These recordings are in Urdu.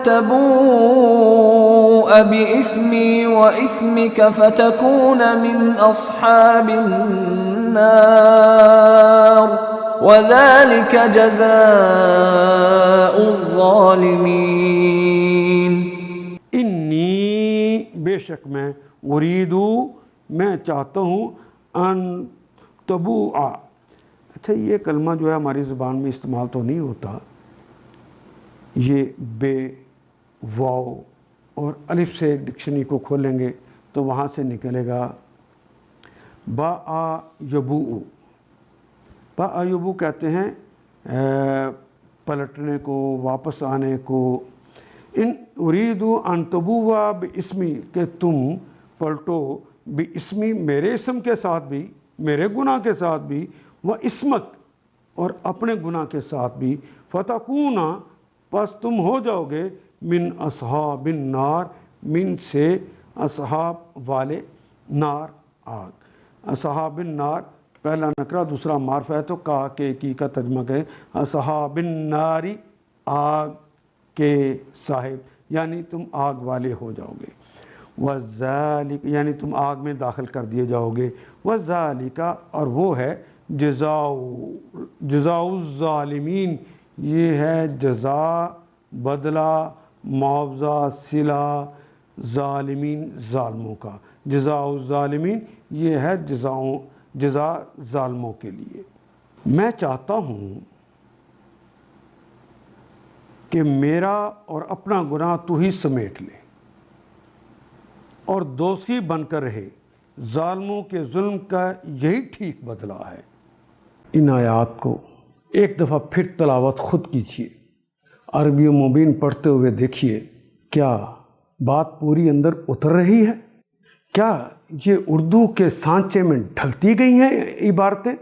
تبوء بإثمي وإثمك فتكون من أصحاب النار وذلك جزاء الظالمین۔ انی بے شک میں، اریدو میں چاہتا ہوں، ان تبوء، اچھا یہ کلمہ جو ہے ہماری زبان میں استعمال تو نہیں ہوتا، یہ بے، واو اور الف سے ڈکشنری کو کھولیں گے تو وہاں سے نکلے گا باء یبوء۔ باء یبوء کہتے ہیں پلٹنے کو، واپس آنے کو۔ ان اریدو ان تبوء باسمی، کہ تم پلٹو باسمی، میرے اسم کے ساتھ بھی، میرے گناہ کے ساتھ بھی، و اسمک اور اپنے گناہ کے ساتھ بھی، فتکون پس تم ہو جاؤ گے من اصحاب النار، من سے اصحاب والے، نار آگ۔ اصحاب النار پہلا نکرہ دوسرا معرفہ ہے تو کا کے کی کا ترجمہ کریں اصحاب الناری، آگ کے صاحب، یعنی تم آگ والے ہو جاؤ گے۔ وذالک یعنی تم آگ میں داخل کر دیے جاؤ گے۔ وذالک اور وہ ہے جزاء الظالمین، یہ ہے جزا، بدلہ، معاوضہ، صلہ ظالمین، ظالموں کا۔ جزاء الظالمین یہ ہے جزا ظالموں کے لیے۔ میں چاہتا ہوں کہ میرا اور اپنا گناہ تو ہی سمیٹ لے اور دوستی بن کر رہے، ظالموں کے ظلم کا یہی ٹھیک بدلہ ہے۔ ان آیات کو ایک دفعہ پھر تلاوت خود کیجیے، عربی مبین پڑھتے ہوئے دیکھیے کیا بات پوری اندر اتر رہی ہے؟ کیا یہ اردو کے سانچے میں ڈھلتی گئی ہیں عبارتیں؟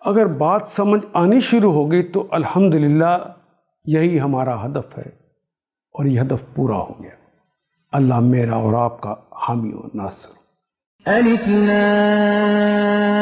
اگر بات سمجھ آنی شروع ہو گئی تو الحمدللہ یہی ہمارا ہدف ہے اور یہ ہدف پورا ہو گیا۔ اللہ میرا اور آپ کا حامی و ناصر۔ الف لام